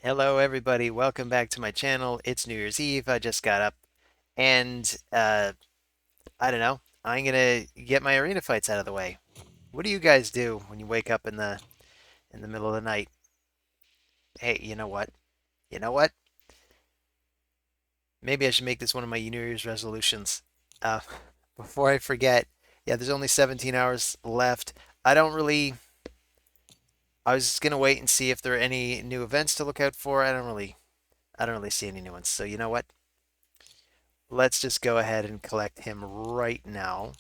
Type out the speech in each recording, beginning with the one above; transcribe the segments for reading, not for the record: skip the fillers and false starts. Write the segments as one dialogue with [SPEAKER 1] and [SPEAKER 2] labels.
[SPEAKER 1] Hello everybody, welcome back to my channel. It's New Year's Eve. I just got up and I don't know. I'm gonna get my arena fights out of the way. What do you guys do when you wake up in the middle of the night? Hey, you know what? You know what? Maybe I should make this one of my New Year's resolutions. Uh, before I forget, yeah, there's only 17 hours left. I don't really I was just gonna wait and see if there are any new events to look out for. I don't really see any new ones. So you know what? Let's just go ahead and collect him right now.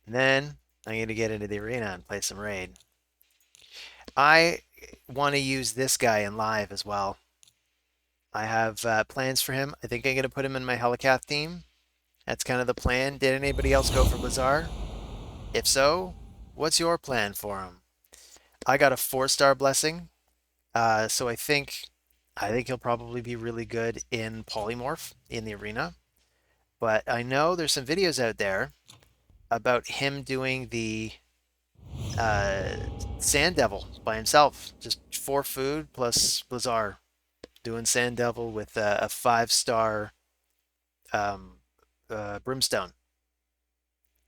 [SPEAKER 1] And then I'm going to get into the arena and play some raid. I want to use this guy in live as well. I have plans for him. I think I'm going to put him in my Helicath team. That's kind of the plan. Did anybody else go for Blizzard? If so, what's your plan for him? I got a 4-star blessing, so I think he'll probably be really good in Polymorph in the arena. But I know there's some videos out there about him doing the uh, Sand Devil by himself, just 4 food plus Blizzard, doing Sand Devil with a 5-star um, Brimstone,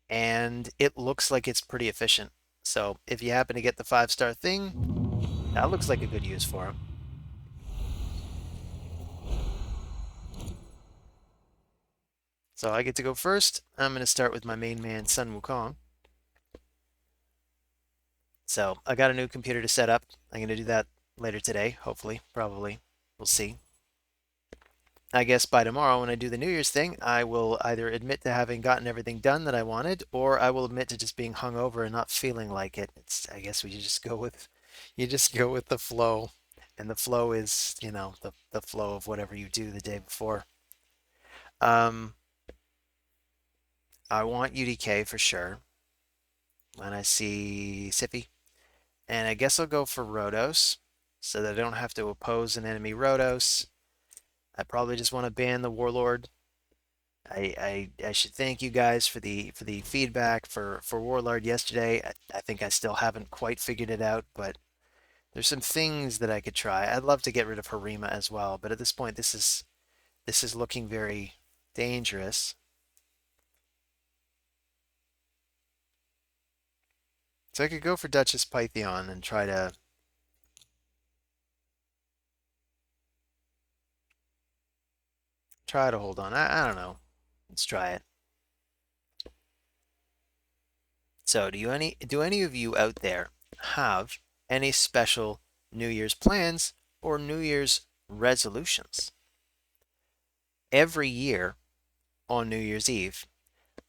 [SPEAKER 1] and it looks like it's pretty efficient. So if you happen to get the 5-star thing, that looks like a good use for him. So I get to go first. I'm going to start with my main man, Sun Wukong. So I got a new computer to set up. I'm going to do that later today, hopefully, probably. We'll see. I guess by tomorrow when I do the New Year's thing, I will either admit to having gotten everything done that I wanted, or I will admit to just being hungover and not feeling like it. I guess we just go with the flow. And the flow is, the flow of whatever you do the day before. Um, I want UDK for sure when I see Sippy. And I guess I'll go for Rhodos so that I don't have to oppose an enemy Rhodos. I probably just want to ban the Warlord. I should thank you guys for the feedback for Warlord yesterday. I think I still haven't quite figured it out, but there's some things that I could try. I'd love to get rid of Harima as well, but at this point this is looking very dangerous. So I could go for Duchess Pythion and try to hold on. I don't know. Let's try it. So do any of you out there have any special New Year's plans or New Year's resolutions? Every year on New Year's Eve,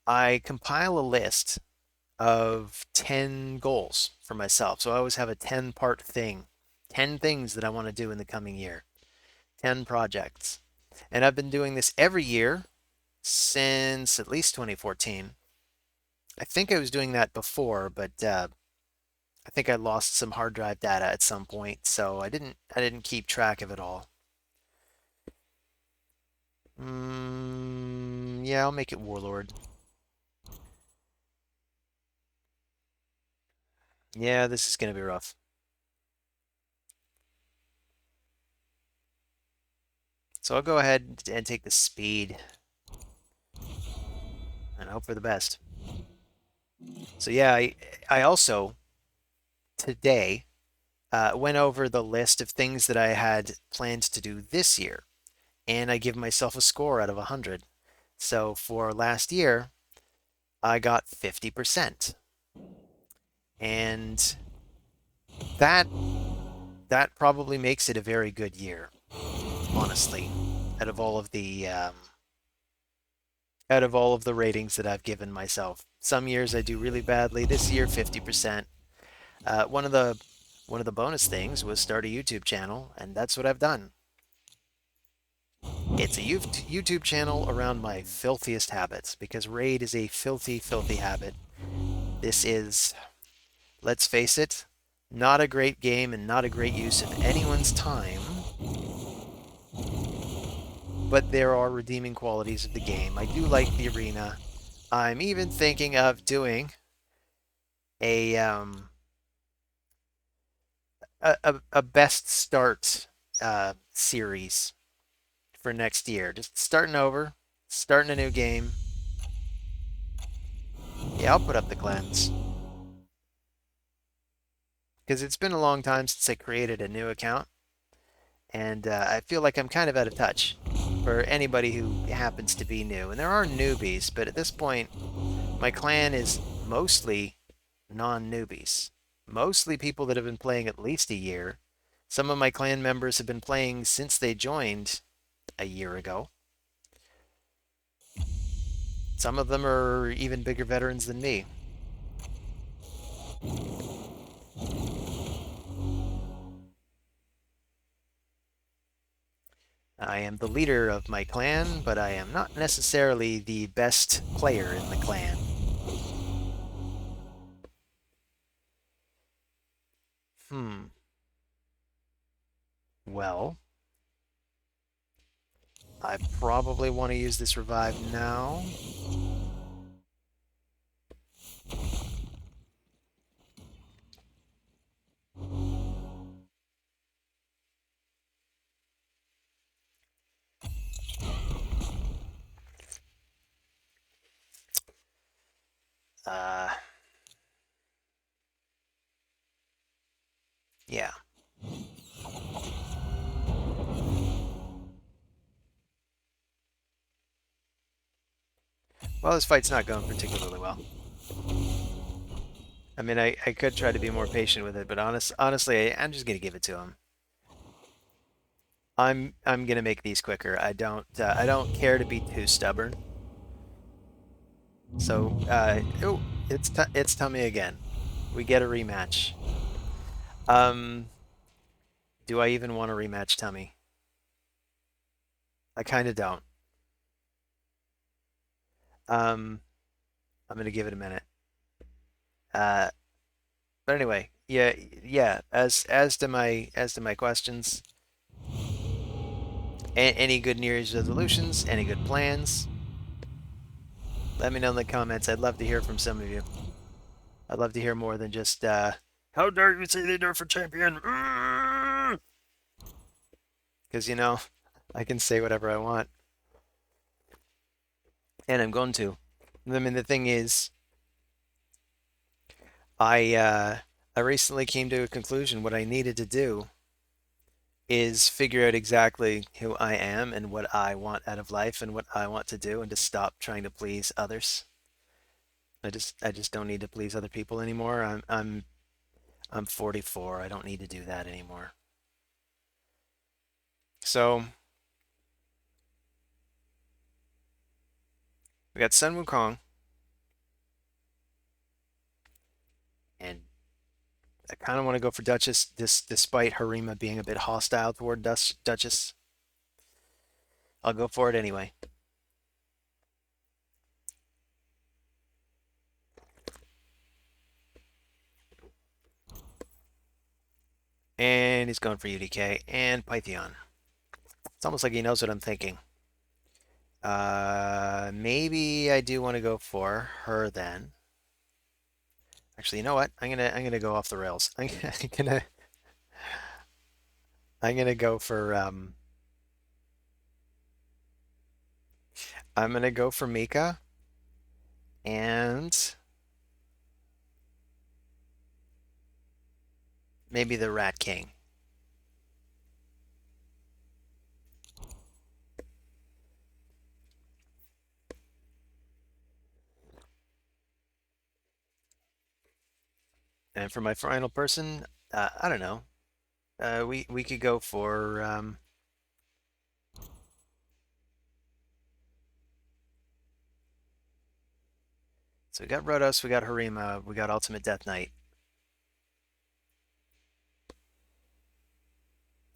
[SPEAKER 1] I compile a list of 10 goals for myself. So I always have a 10-part thing, 10 things that I want to do in the coming year, 10 projects. And I've been doing this every year since at least 2014. I think I was doing that before, but I think I lost some hard drive data at some point, so I didn't keep track of it all. Yeah, I'll make it Warlord. Yeah, this is gonna be rough. So I'll go ahead and take the speed and hope for the best. So yeah, I also today went over the list of things that I had planned to do this year, and I give myself a score out of 100. So for last year, I got 50%, and that that probably makes it a very good year, honestly. Out of all of the out of all of the ratings that I've given myself, some years I do really badly. This year, 50%. One of the bonus things was start a YouTube channel, and that's what I've done. It's a YouTube channel around my filthiest habits because raid is a filthy, filthy habit. This is, let's face it, not a great game and not a great use of anyone's time, but there are redeeming qualities of the game. I do like the arena. I'm even thinking of doing a a best start series for next year. Just starting over, starting a new game. Yeah, I'll put up the cleanse because it's been a long time since I created a new account, and I feel like I'm kind of out of touch for anybody who happens to be new. And there are newbies, but at this point, my clan is mostly non-newbies, mostly people that have been playing at least a year. Some of my clan members have been playing since they joined a year ago. Some of them are even bigger veterans than me. I am the leader of my clan, but I am not necessarily the best player in the clan. Hmm. Well, I probably want to use this revive now. Uh, yeah. Well, this fight's not going particularly well. I mean, I could try to be more patient with it, but honestly, I'm just gonna give it to him. I'm gonna make these quicker. I don't care to be too stubborn. So, oh, it's Tummy again. We get a rematch. Um, do I even want to rematch Tummy? I kind of don't. Um, I'm gonna give it a minute. Uh, but anyway, yeah, yeah. As to my questions, any good New Year's resolutions? Any good plans? Let me know in the comments. I'd love to hear from some of you. I'd love to hear more than just how dare you say they nerf for champion? Because you know, I can say whatever I want, and I'm going to. I mean, the thing is, I uh, I recently came to a conclusion. What I needed to do is figure out exactly who I am and what I want out of life and what I want to do, and to stop trying to please others. I just don't need to please other people anymore. I'm 44. I don't need to do that anymore. So we got Sun Wukong, and I kind of want to go for Duchess, despite Harima being a bit hostile toward Duchess. I'll go for it anyway. And he's going for UDK and Pythion. It's almost like he knows what I'm thinking. Maybe I do want to go for her then. Actually, you know what? I'm gonna go off the rails. Gonna I'm gonna go for I'm gonna go for Mika and maybe the Rat King. And for my final person, I don't know. We could go for so we got Rodos, we got Harima, we got Ultimate Death Knight.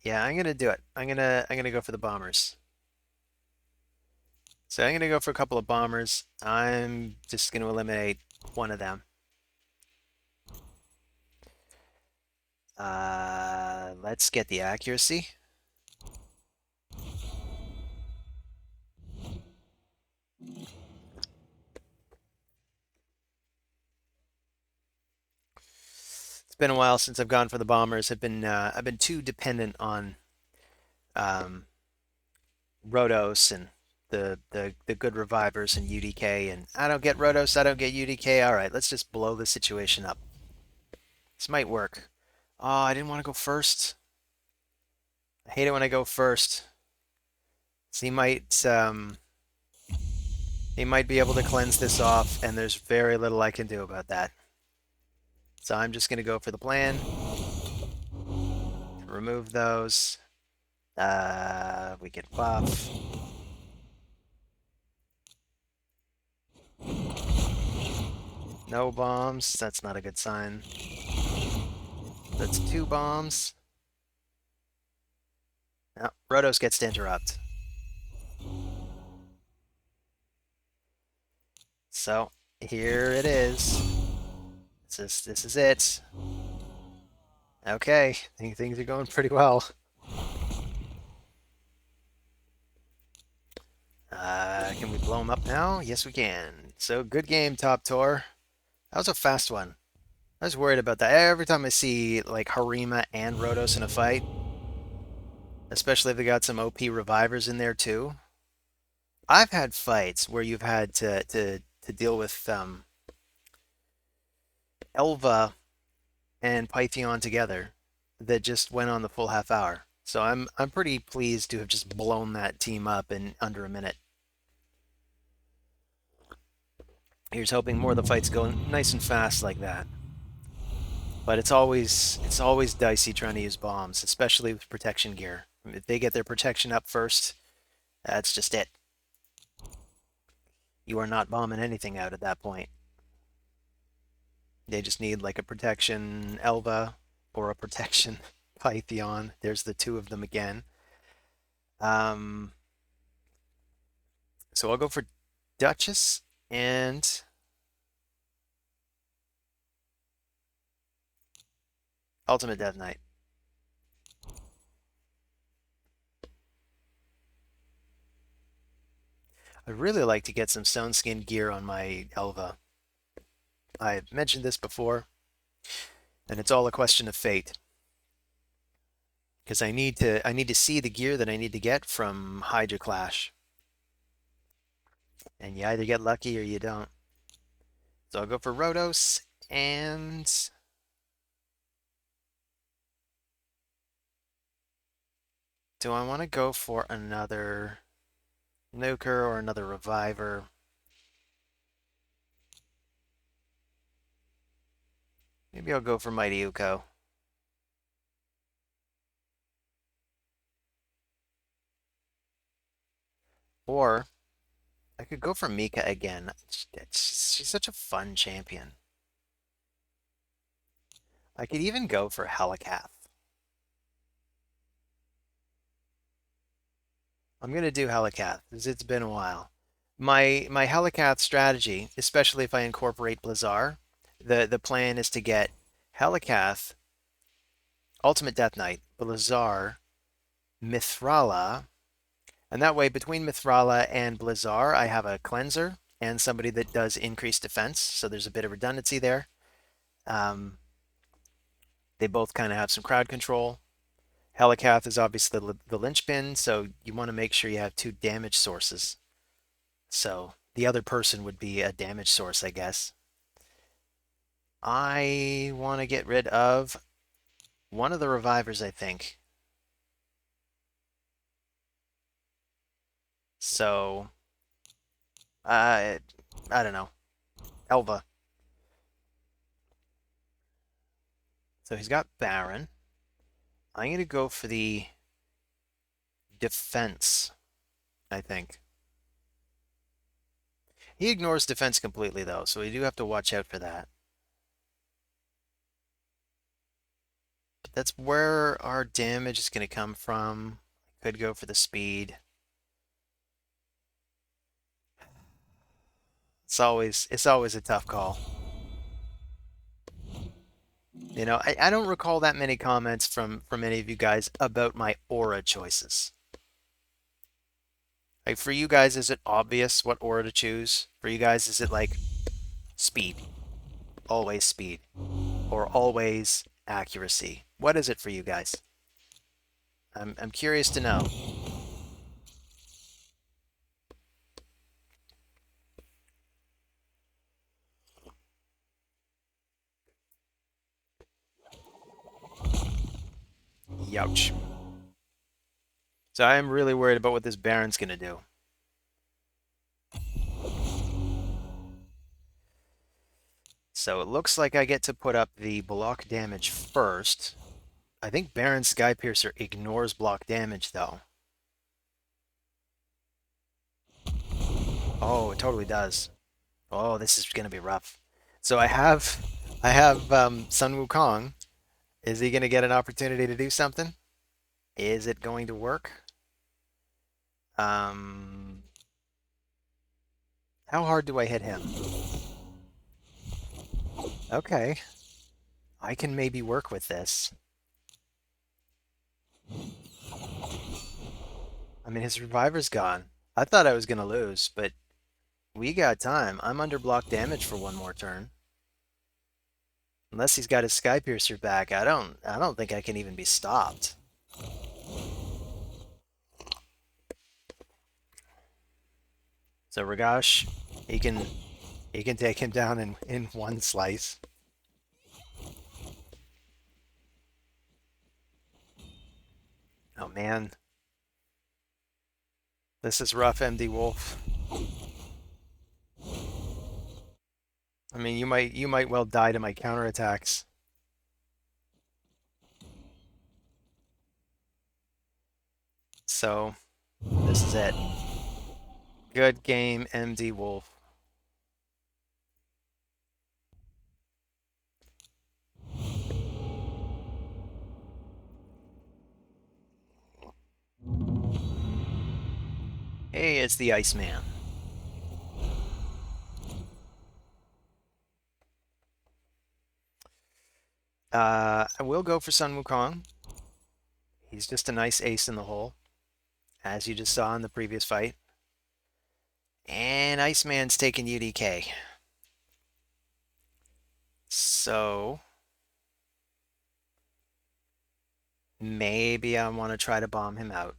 [SPEAKER 1] Yeah, I'm gonna do it. I'm gonna go for the bombers. So I'm gonna go for a couple of bombers. I'm just gonna eliminate one of them. Let's get the accuracy. It's been a while since I've gone for the bombers. I've been too dependent on um, Rotos and the good revivers and UDK, and I don't get Rotos, I don't get UDK. All right, let's just blow the situation up. This might work. Oh, I didn't want to go first. I hate it when I go first. So he might be able to cleanse this off, and there's very little I can do about that. So I'm just gonna go for the plan. Remove those. We can buff. No bombs. That's not a good sign. That's 2 bombs. Now, Rotos gets to interrupt. So, here it is. This is it. Okay, I think things are going pretty well. Can we blow him up now? Yes, we can. So, good game, Top Tor. That was a fast one. I was worried about that. Every time I see, like, Harima and Rotos in a fight, especially if they got some OP revivers in there, too. I've had fights where you've had to deal with Elva and Pythion together that just went on the full half hour. So I'm pretty pleased to have just blown that team up in under a minute. Here's hoping more of the fights go nice and fast like that. But it's always dicey trying to use bombs, especially with protection gear. If they get their protection up first, that's just it. You are not bombing anything out at that point. They just need like a protection Elva or a protection Pythion. There's the 2 of them again. So I'll go for Duchess and Ultimate Death Knight. I'd really like to get some Stone Skin gear on my Elva. I've mentioned this before, and it's all a question of fate. Because I need to see the gear that I need to get from Hydra Clash. And you either get lucky or you don't. So I'll go for Rotos and do I want to go for another Nuker or another Reviver? Maybe I'll go for Mighty Uko. Or I could go for Mika again. She's such a fun champion. I could even go for Helikath. I'm gonna do Helikath because it's been a while. My Helikath strategy, especially if I incorporate Blizzar, the plan is to get Helikath, Ultimate Death Knight, Blizzar, Mithrala, and that way between Mithrala and Blizzar, I have a cleanser and somebody that does increased defense, so there's a bit of redundancy there. They both kind of have some crowd control. Helikath is obviously the linchpin, so you want to make sure you have 2 damage sources. So the other person would be a damage source, I guess. I want to get rid of one of the revivers, I think. So, I don't know. Elva. So he's got Baron. I'm going to go for the defense, I think. He ignores defense completely, though, so we do have to watch out for that. But that's where our damage is going to come from. Could go for the speed. It's always a tough call. You know, I don't recall that many comments from any of you guys about my aura choices. Like for you guys, is it obvious what aura to choose? For you guys, is it like speed? Always speed. Or always accuracy? What is it for you guys? I'm curious to know. Youch. So I am really worried about what this Baron's gonna do. So it looks like I get to put up the block damage first. I think Baron Skypiercer ignores block damage though. Oh, it totally does. Oh, this is gonna be rough. So I have Sun Wukong. Is he gonna get an opportunity to do something? Is it going to work? Um, how hard do I hit him? Okay, I can maybe work with this. I mean, his reviver's gone. I thought I was gonna lose, but we got time. I'm under block damage for one more turn. Unless he's got his Skypiercer back, I don't think I can even be stopped. So Ragash, he can take him down in one slice. Oh man. This is rough, MD Wolf. I mean, you might well die to my counterattacks. So, this is it. Good game, MD Wolf. Hey, it's the Iceman. I will go for Sun Wukong. He's just a nice ace in the hole, as you just saw in the previous fight. And Iceman's taking UDK. So, maybe I want to try to bomb him out.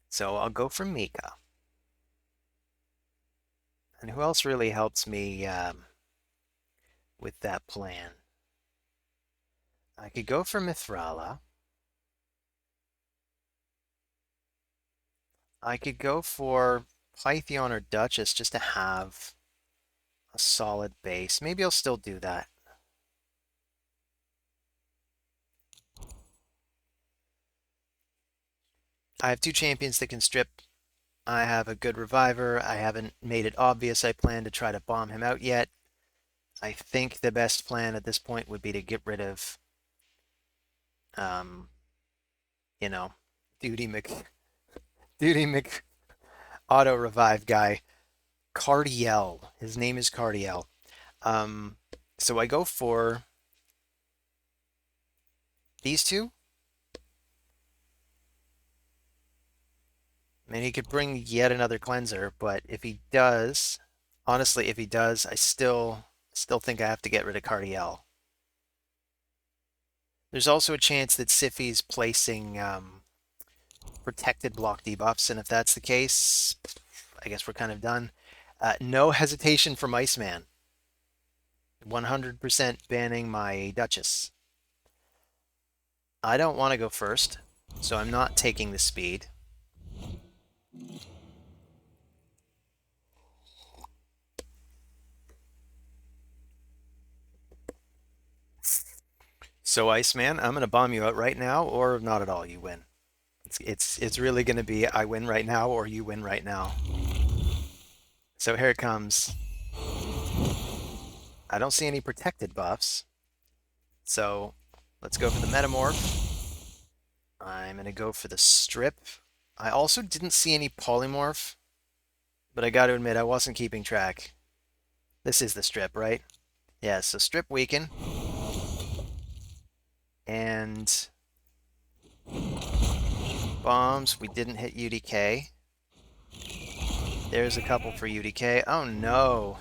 [SPEAKER 1] So I'll go for Mika. And who else really helps me with that plan? I could go for Mithrala. I could go for Pythion or Duchess just to have a solid base. Maybe I'll still do that. I have two champions that can strip. I have a good reviver. I haven't made it obvious I plan to try to bomb him out yet. I think the best plan at this point would be to get rid of, um, you know, Duty Mc, Duty Mc auto revive guy, Cardiel. His name is Cardiel. Um, so I go for these two. I mean, he could bring yet another cleanser, but if he does, honestly, if he does, I still think I have to get rid of Cardiel. There's also a chance that Siphi's placing protected block debuffs, and if that's the case, I guess we're kind of done. No hesitation from Iceman. 100% banning my Duchess. I don't want to go first, so I'm not taking the speed. So Iceman, I'm going to bomb you out right now, or not at all. You win. It's really going to be I win right now, or you win right now. So here it comes. I don't see any protected buffs. So let's go for the Metamorph. I'm going to go for the Strip. I also didn't see any Polymorph, but I got to admit I wasn't keeping track. This is the Strip, right? Yeah, so Strip Weaken. And bombs. We didn't hit UDK. There's a couple for UDK. Oh no.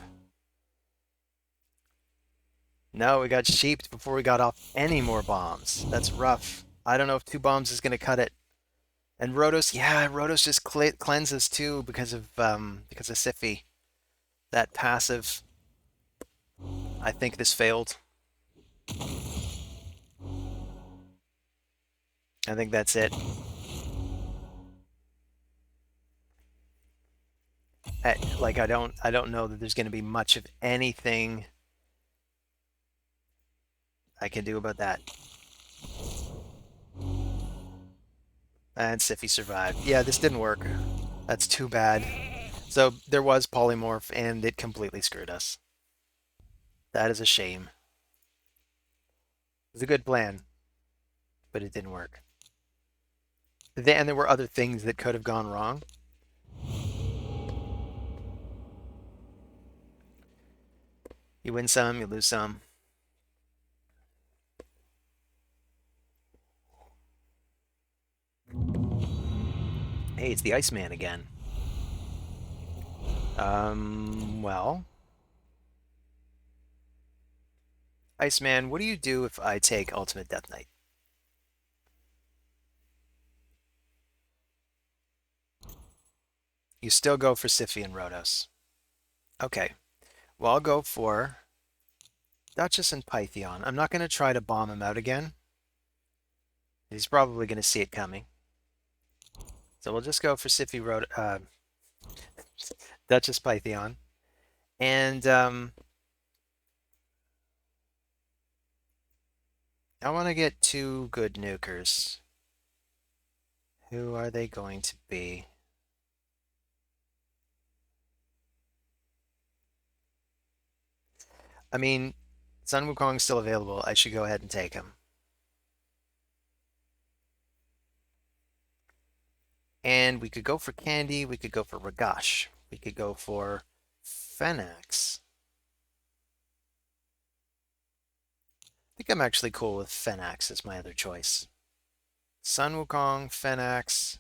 [SPEAKER 1] No, we got sheeped before we got off any more bombs. That's rough. I don't know if 2 bombs is going to cut it. And Rhodos, yeah, Rhodos just cleanses too because of Siphi. That passive. I think this failed. I think that's it. Like I don't know that there's going to be much of anything I can do about that. And Siphi survived. Yeah, this didn't work. That's too bad. So there was polymorph, and it completely screwed us. That is a shame. It was a good plan, but it didn't work. And there were other things that could have gone wrong. You win some, you lose some. Hey, it's the Iceman again. Well, Iceman, what do you do if I take Ultimate Death Knight? You still go for Siphi and Rhodos. Okay. Well, I'll go for Duchess and Pythion. I'm not going to try to bomb him out again. He's probably going to see it coming. So we'll just go for Siphi Duchess Pythion. And I want to get 2 good nukers. Who are they going to be? I mean, Sun Wukong's still available. I should go ahead and take him. And we could go for Candy. We could go for Ragash. We could go for Phenax. I think I'm actually cool with Phenax as my other choice. Sun Wukong, Phenax.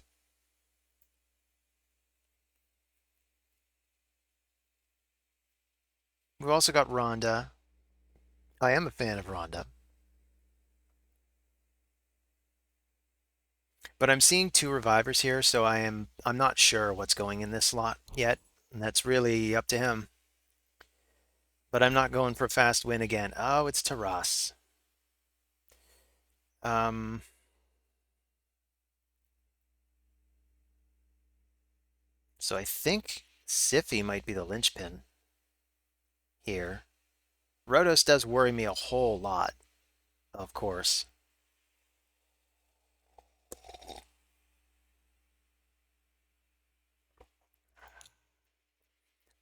[SPEAKER 1] We've also got Rhonda. I am a fan of Rhonda. But I'm seeing 2 revivers here, so I'm not sure what's going in this slot yet. And that's really up to him. But I'm not going for a fast win again. Oh, it's Taras. Um, so I think Siphi might be the linchpin here. Rhodos does worry me a whole lot, of course.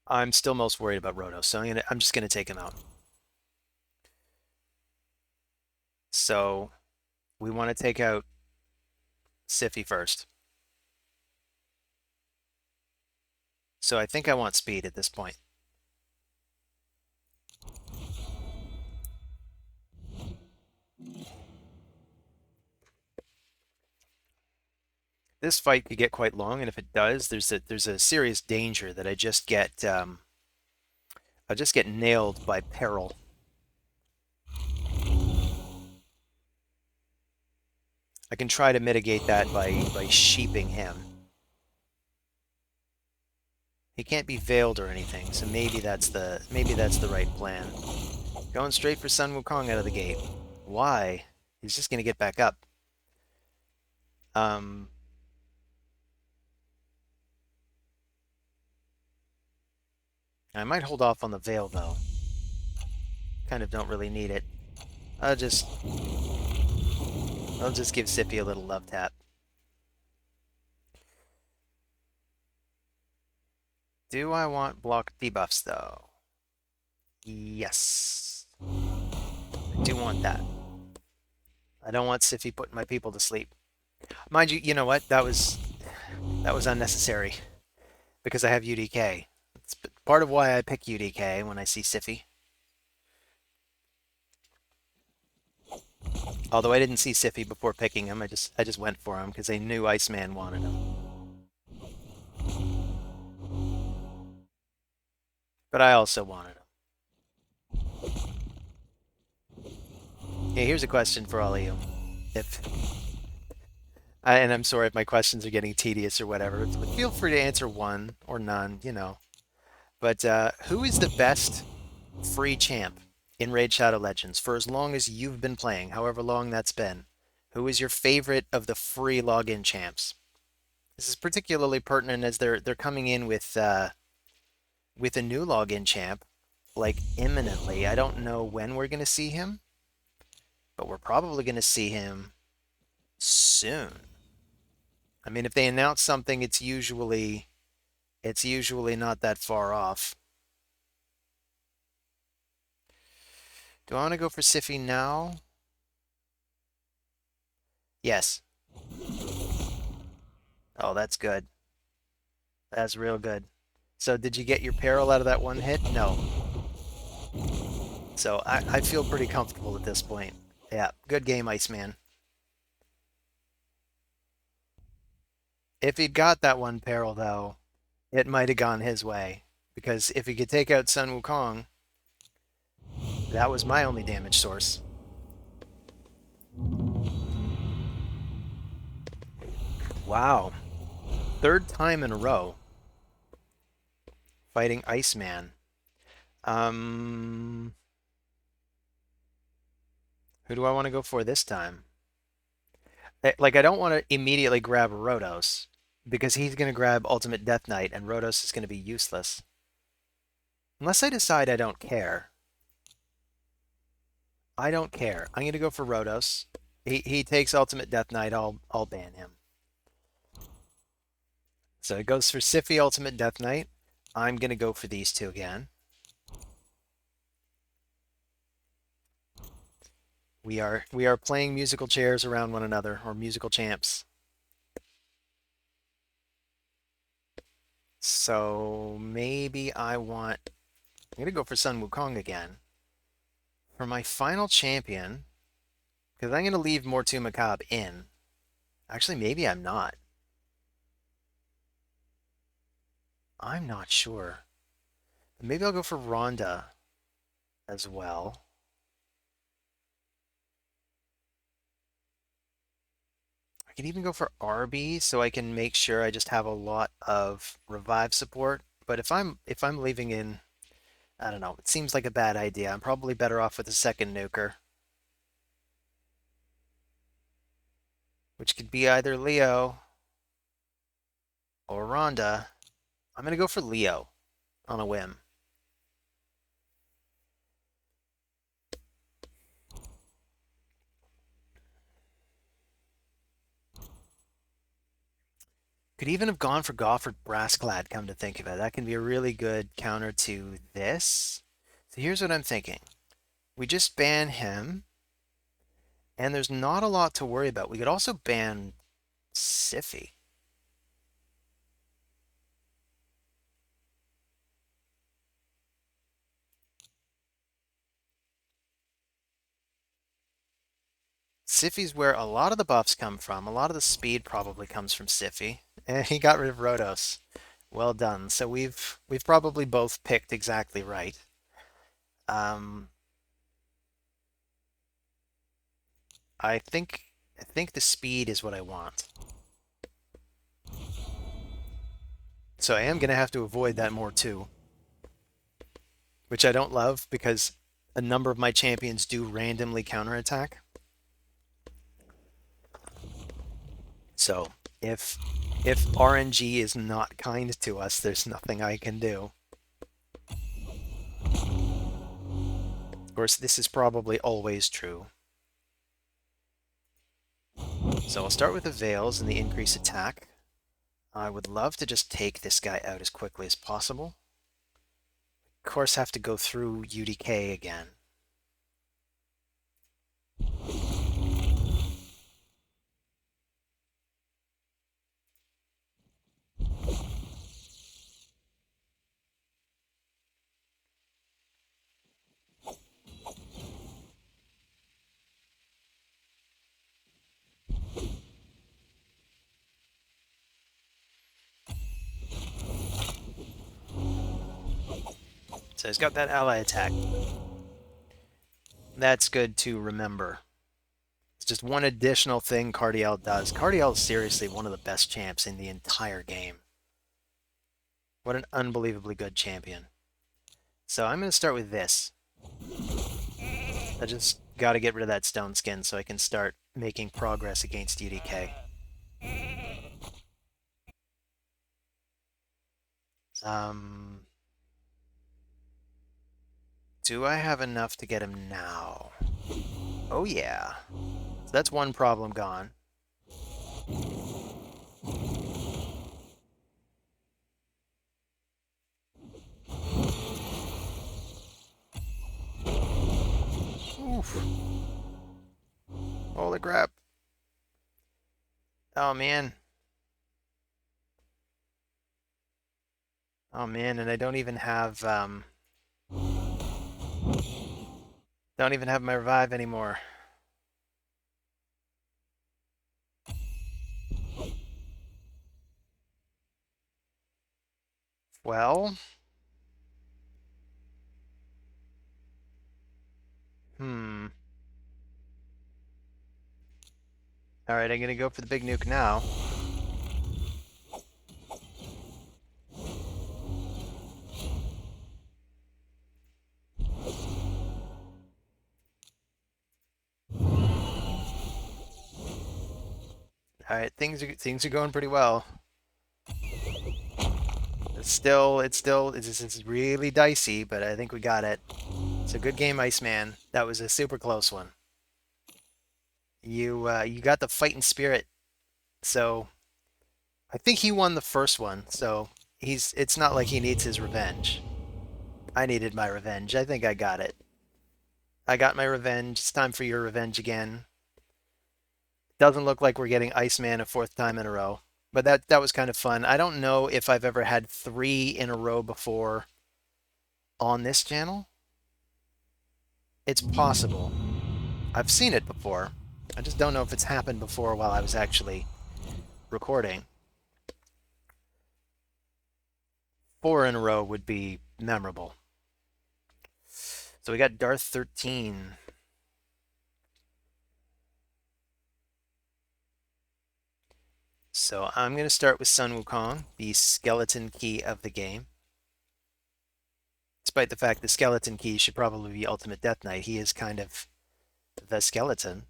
[SPEAKER 1] I'm still most worried about Rhodos, so I'm just gonna take him out. So we want to take out Siphi first. So I think I want speed at this point. This fight could get quite long, and if it does, there's a serious danger that I just get nailed by peril. I can try to mitigate that by sheeping him. He can't be veiled or anything, so maybe that's the right plan. Going straight for Sun Wukong out of the gate. Why? He's just gonna get back up. Um, I might hold off on the veil though. Kind of don't really need it. I'll just give Siphi a little love tap. Do I want block debuffs though? Yes. I do want that. I don't want Siphi putting my people to sleep. Mind you, you know what? That was unnecessary because I have UDK. It's part of why I pick UDK when I see Siphi. Although I didn't see Siphi before picking him, I just went for him because I knew Iceman wanted him. But I also wanted him. Hey, here's a question for all of you. If and I'm sorry if my questions are getting tedious or whatever. Feel free to answer one or none, you know. But who is the best free champ in Raid Shadow Legends for as long as you've been playing, however long that's been? Who is your favorite of the free login champs? This is particularly pertinent as they're coming in with a new login champ, like imminently. I don't know when we're gonna see him, but we're probably gonna see him soon. I mean, if they announce something, it's usually not that far off. Do I want to go for Sify now? Yes. Oh, that's good. That's real good. So did you get your peril out of that one hit? No. So I feel pretty comfortable at this point. Yeah, good game, Iceman. If he'd got that one peril, though, it might have gone his way. Because if he could take out Sun Wukong, that was my only damage source. Wow. Third time in a row fighting Iceman. Um, who do I want to go for this time? Like, I don't want to immediately grab Rotos because he's going to grab Ultimate Death Knight and Rotos is going to be useless. Unless I decide I don't care. I don't care. I'm going to go for Rotos. He takes Ultimate Death Knight. I'll ban him. So it goes for Sify Ultimate Death Knight. I'm going to go for these two again. We are playing musical chairs around one another, or musical champs. So maybe I'm going to go for Sun Wukong again. For my final champion, because I'm going to leave Mortu Macabre in. Actually, maybe I'm not. I'm not sure. Maybe I'll go for Rhonda as well. I can even go for Arby so I can make sure I just have a lot of revive support. But if I'm leaving in, I don't know, it seems like a bad idea. I'm probably better off with a second nuker, which could be either Leo or Rhonda. I'm gonna go for Leo on a whim. Could even have gone for Gofford Brassclad, come to think of it. That can be a really good counter to this. So here's what I'm thinking. We just ban him, and there's not a lot to worry about. We could also ban Sify. Sify's where a lot of the buffs come from. A lot of the speed probably comes from Sify. And he got rid of Rotos. Well done. So we've probably both picked exactly right. Um, I think the speed is what I want. So I am going to have to avoid that more too, which I don't love because a number of my champions do randomly counterattack. So if RNG is not kind to us, there's nothing I can do. Of course, this is probably always true. So I'll start with the Veils and the increase attack. I would love to just take this guy out as quickly as possible. Of course, have to go through UDK again. So he's got that ally attack. That's good to remember. It's just one additional thing Cardiel does. Cardiel is seriously one of the best champs in the entire game. What an unbelievably good champion. So I'm going to start with this. I just got to get rid of that stone skin so I can start making progress against UDK. Do I have enough to get him now? Oh yeah. So that's one problem gone. Oof. Holy crap. Oh man. Oh man, and I don't even have my revive anymore. Well, hmm. All right, I'm gonna go for the big nuke now. All right, things are going pretty well. It's really dicey, but I think we got it. It's a good game, Iceman. That was a super close one. You got the fighting spirit, so I think he won the first one. So it's not like he needs his revenge. I needed my revenge. I think I got it. I got my revenge. It's time for your revenge again. Doesn't look like we're getting Iceman a fourth time in a row, but that was kind of fun. I don't know if I've ever had 3 in a row before on this channel. It's possible. I've seen it before. I just don't know if it's happened before while I was actually recording. 4 in a row would be memorable. So we got Darth 13. So I'm going to start with Sun Wukong, the skeleton key of the game. Despite the fact the skeleton key should probably be Ultimate Death Knight, he is kind of the skeleton.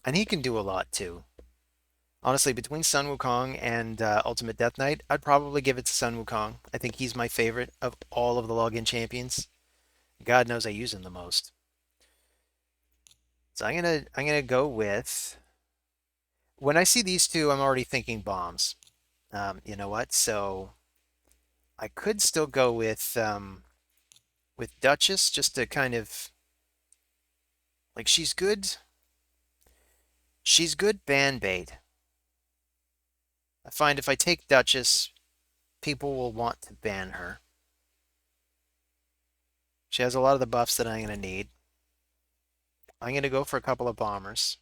[SPEAKER 1] And he can do a lot too. Honestly, between Sun Wukong and Ultimate Death Knight, I'd probably give it to Sun Wukong. I think he's my favorite of all of the login champions. God knows I use him the most. So I'm gonna go with, when I see these two, I'm already thinking bombs. You know what? So I could still go with Duchess just to kind of, like, she's good. She's good ban bait. I find if I take Duchess, people will want to ban her. She has a lot of the buffs that I'm going to need. I'm going to go for a couple of bombers.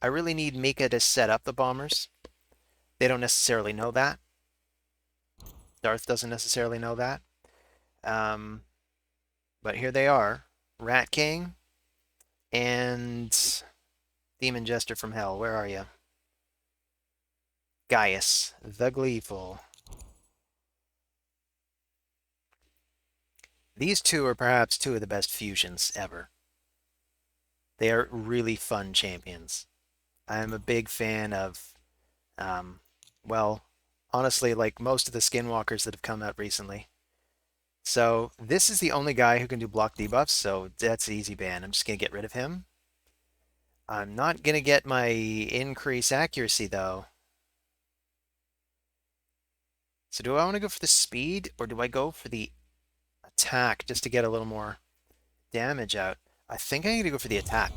[SPEAKER 1] I really need Mika to set up the bombers. They don't necessarily know that. Darth doesn't necessarily know that. But here they are. Rat King and Demon Jester from Hell. Where are you? Gaius, the Gleeful. These two are perhaps 2 of the best fusions ever. They are really fun champions. I'm a big fan of, well, honestly, like most of the skinwalkers that have come out recently. So this is the only guy who can do block debuffs, so that's an easy ban. I'm just going to get rid of him. I'm not going to get my increase accuracy, though. So do I want to go for the speed, or do I go for the attack just to get a little more damage out? I think I'm going to go for the attack.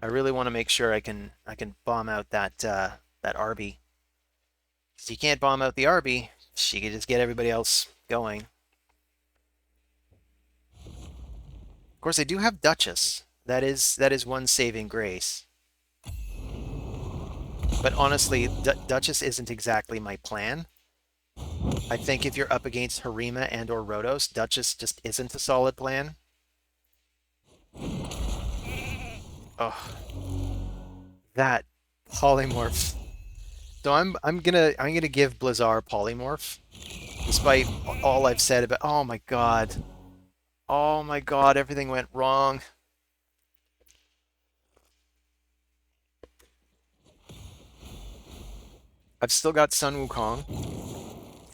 [SPEAKER 1] I really want to make sure I can bomb out that that Arby. Because you can't bomb out the Arby, she can just get everybody else going. Of course, I do have Duchess. That is one saving grace. But honestly, Duchess isn't exactly my plan. I think if you're up against Harima and or Rhodos, Duchess just isn't a solid plan. Oh, that polymorph. So I'm gonna give Blizzard polymorph, despite all I've said about. Oh my god. Oh my god, everything went wrong. I've still got Sun Wukong,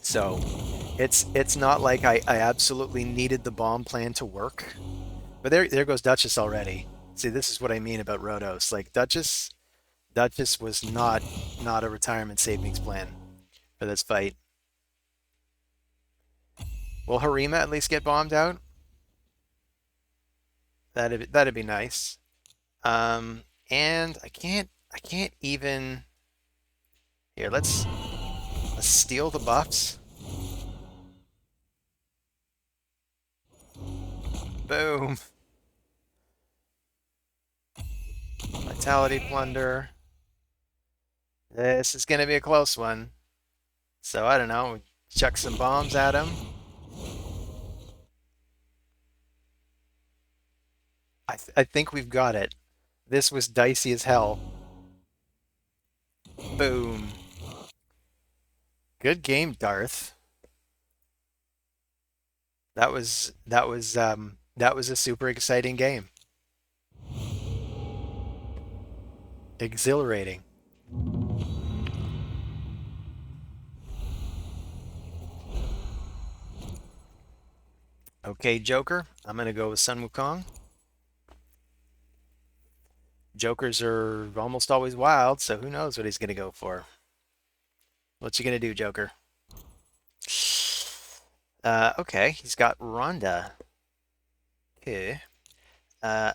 [SPEAKER 1] so it's not like I absolutely needed the bomb plan to work. But there goes Duchess already. See, this is what I mean about Rhodos. Like Duchess was not a retirement savings plan for this fight. Will Harima at least get bombed out? That'd be nice. And I can't even here. Let's steal the buffs. Boom. Vitality plunder. This is gonna be a close one. So I don't know. Chuck some bombs at him. I think we've got it. This was dicey as hell. Boom. Good game, Darth. That was a super exciting game. Exhilarating. Okay, Joker. I'm gonna go with Sun Wukong. Jokers are almost always wild, so who knows what he's gonna go for. What's he gonna do, Joker? Okay, he's got Rhonda. Okay. Uh,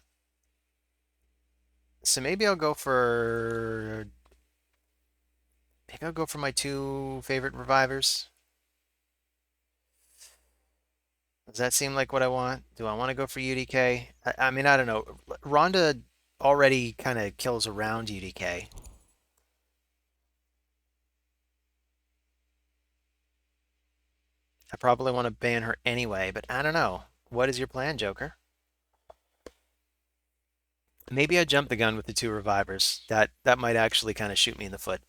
[SPEAKER 1] so maybe I'll go for my two favorite revivers. Does that seem like what I want? Do I want to go for UDK? I mean, I don't know. Rhonda already kind of kills around UDK. I probably want to ban her anyway, but I don't know. What is your plan, Joker? Maybe I jump the gun with the two revivers. That might actually kind of shoot me in the foot.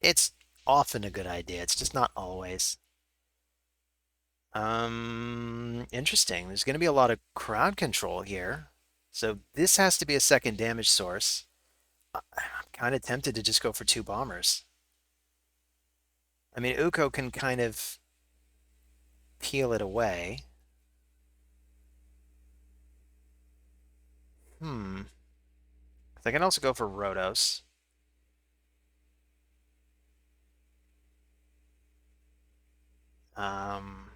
[SPEAKER 1] It's often a good idea. It's just not always. Interesting. There's going to be a lot of crowd control here. So this has to be a second damage source. I'm kind of tempted to just go for two bombers. I mean, Uko can kind of peel it away. Hmm. I can also go for Rhodos. Um,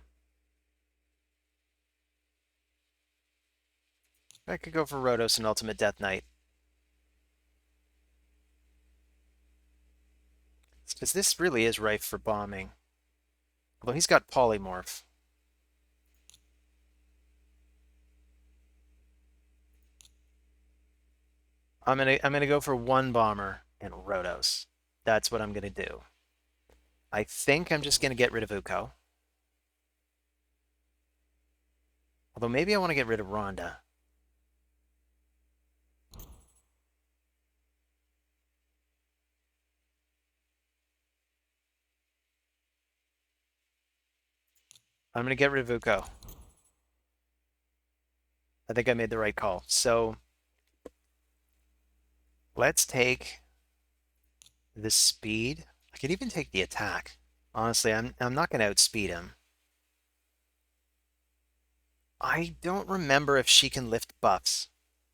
[SPEAKER 1] I could go for Rhodos and Ultimate Death Knight. Because this really is rife for bombing. Although he's got Polymorph. I'm gonna go for one bomber and Rhodos. That's what I'm gonna do. I think I'm just gonna get rid of Uko. Although maybe I want to get rid of Rhonda. I'm gonna get rid of Uko. I think I made the right call. So let's take the speed. I could even take the attack. Honestly, I'm not gonna outspeed him. I don't remember if she can lift buffs.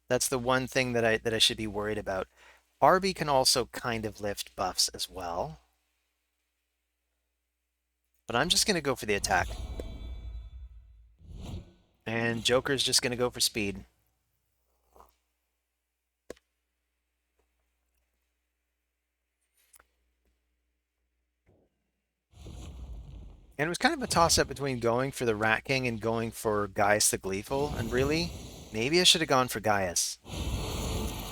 [SPEAKER 1] That's the one thing that I should be worried about. Arby can also kind of lift buffs as well. But I'm just gonna go for the attack. And Joker's just gonna go for speed. And it was kind of a toss-up between going for the Rat King and going for Gaius the Gleeful. And really, maybe I should have gone for Gaius.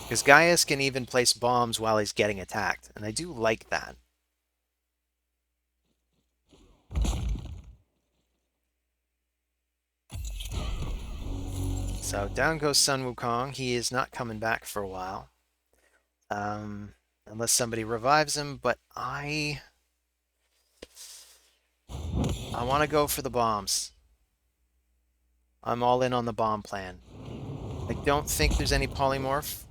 [SPEAKER 1] Because Gaius can even place bombs while he's getting attacked. And I do like that. So down goes Sun Wukong. He is not coming back for a while. Unless somebody revives him, but I want to go for the bombs. I'm all in on the bomb plan. I don't think there's any polymorph.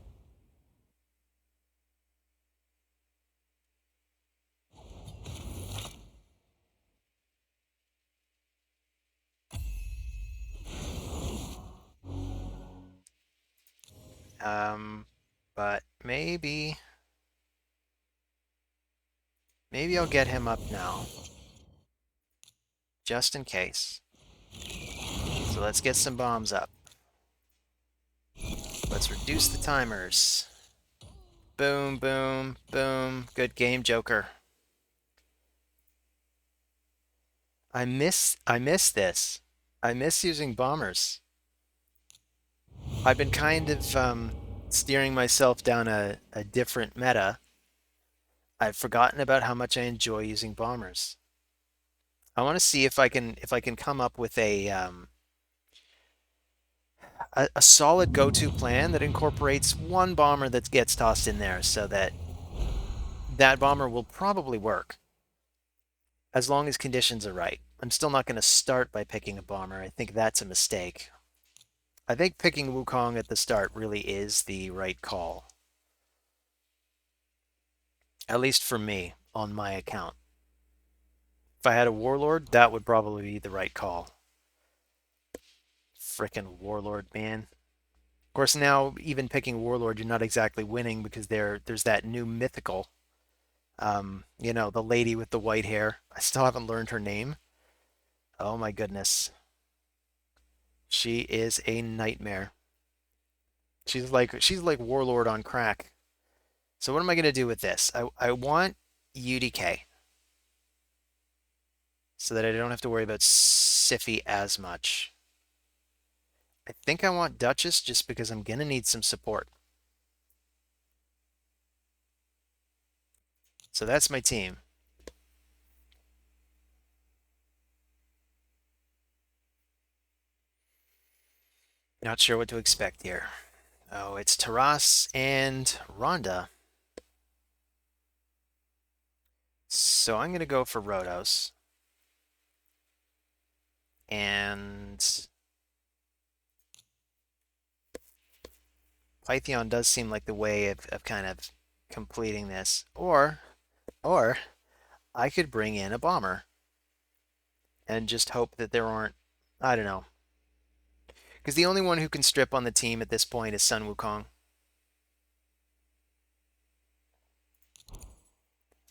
[SPEAKER 1] But maybe I'll get him up now, just in case. So let's get some bombs up. Let's reduce the timers. Boom, boom, boom. Good game, Joker. I miss this. I miss using bombers. I've been kind of steering myself down a different meta. I've forgotten about how much I enjoy using bombers. I want to see if I can come up with a solid go-to plan that incorporates one bomber that gets tossed in there, so that bomber will probably work as long as conditions are right. I'm still not going to start by picking a bomber. I think that's a mistake. I think picking Wukong at the start really is the right call. At least for me, on my account. If I had a Warlord, that would probably be the right call. Frickin' Warlord, man. Of course, now, even picking Warlord, you're not exactly winning because there's that new mythical. You know, the lady with the white hair. I still haven't learned her name. Oh my goodness. She is a nightmare. She's like Warlord on crack. So what am I going to do with this? I want UDK so that I don't have to worry about Siphi as much. I think I want Duchess just because I'm going to need some support. So that's my team. Not sure what to expect here. Oh, it's Taras and Rhonda. So I'm going to go for Rhodos. And Pythion does seem like the way of kind of completing this. Or I could bring in a bomber and just hope that there aren't, I don't know. Because the only one who can strip on the team at this point is Sun Wukong.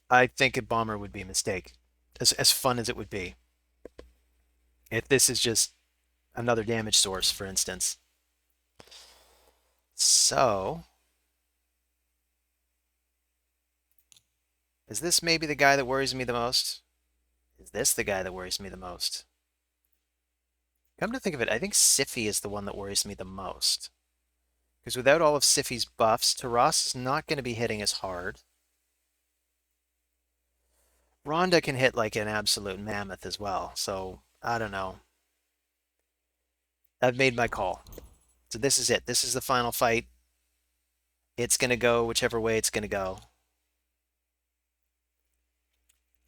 [SPEAKER 1] I think a bomber would be a mistake, as fun as it would be. If this is just another damage source, for instance. So, is this maybe the guy that worries me the most? Is this the guy that worries me the most? Come to think of it, I think Siphi is the one that worries me the most. Because without all of Siphi's buffs, Taras is not going to be hitting as hard. Rhonda can hit like an absolute mammoth as well, so I don't know. I've made my call. So this is it. This is the final fight. It's going to go whichever way it's going to go.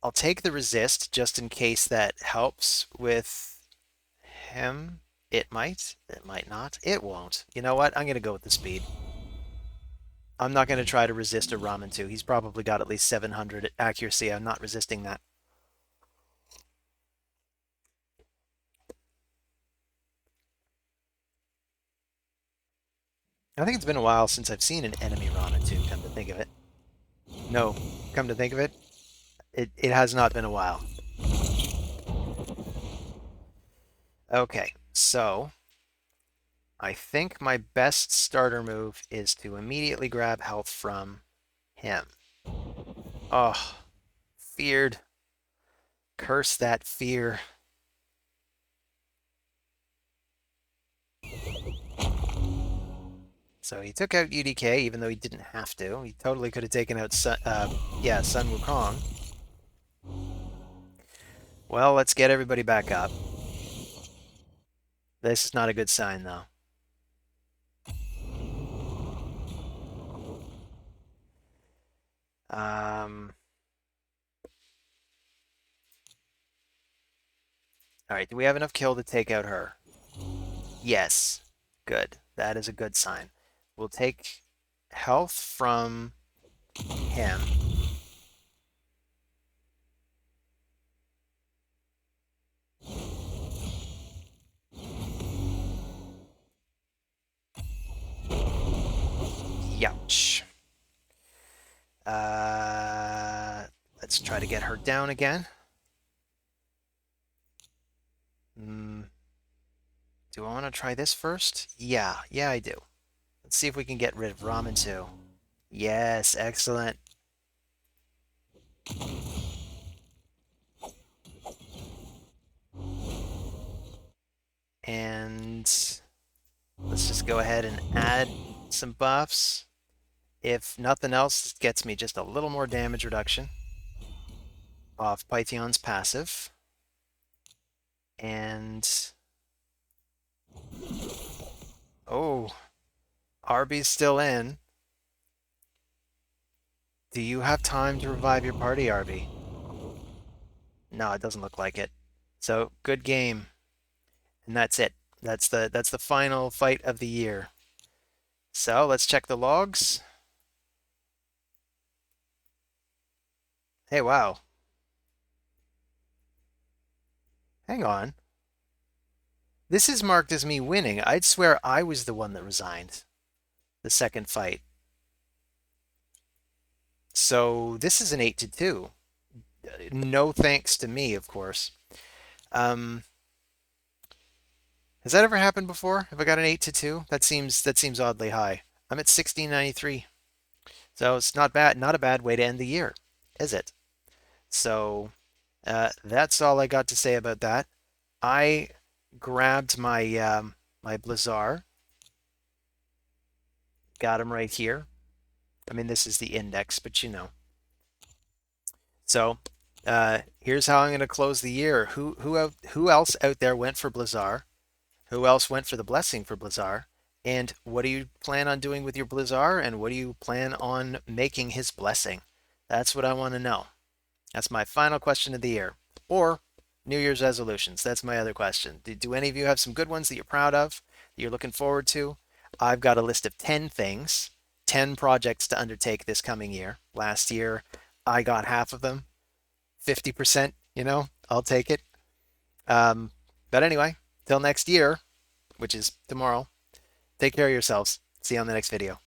[SPEAKER 1] I'll take the resist just in case that helps with him. It might not. It won't. You know what? I'm going to go with the speed. I'm not going to try to resist a Ramen 2. He's probably got at least 700 accuracy. I'm not resisting that. I think it's been a while since I've seen an enemy Ramen 2, come to think of it. No, come to think of it, it has not been a while. Okay, so I think my best starter move is to immediately grab health from him. Oh, feared. Curse that fear. So he took out UDK, even though he didn't have to. He totally could have taken out Sun Wukong. Well, let's get everybody back up. This is not a good sign, though. All right, do we have enough kill to take out her? Yes. Good. That is a good sign. We'll take health from him. Youch. Let's try to get her down again. Do I want to try this first? Yeah, I do. Let's see if we can get rid of Ramen too. Yes, excellent. And let's just go ahead and add some buffs. If nothing else, it gets me just a little more damage reduction off Pythion's passive. And oh, Arby's still in. Do you have time to revive your party, Arby? No, it doesn't look like it. So good game. And that's it. That's the final fight of the year. So let's check the logs. Hey, wow. Hang on. This is marked as me winning. I'd swear I was the one that resigned the second fight. So this is an 8-2. No thanks to me, of course. Has that ever happened before? Have I got an 8-2? That seems oddly high. I'm at 1693. So it's not bad, not a bad way to end the year, is it? So that's all I got to say about that. I grabbed my Blizzar, got him right here. I mean, this is the index, but you know. So here's how I'm going to close the year. Who else out there went for Blizzar? Who else went for the blessing for Blizzar? And what do you plan on doing with your Blizzar? And what do you plan on making his blessing? That's what I want to know. That's my final question of the year. Or New Year's resolutions. That's my other question. Do any of you have some good ones that you're proud of, that you're looking forward to? I've got a list of 10 things, 10 projects to undertake this coming year. Last year, I got half of them. 50%, I'll take it. But anyway, till next year, which is tomorrow, take care of yourselves. See you on the next video.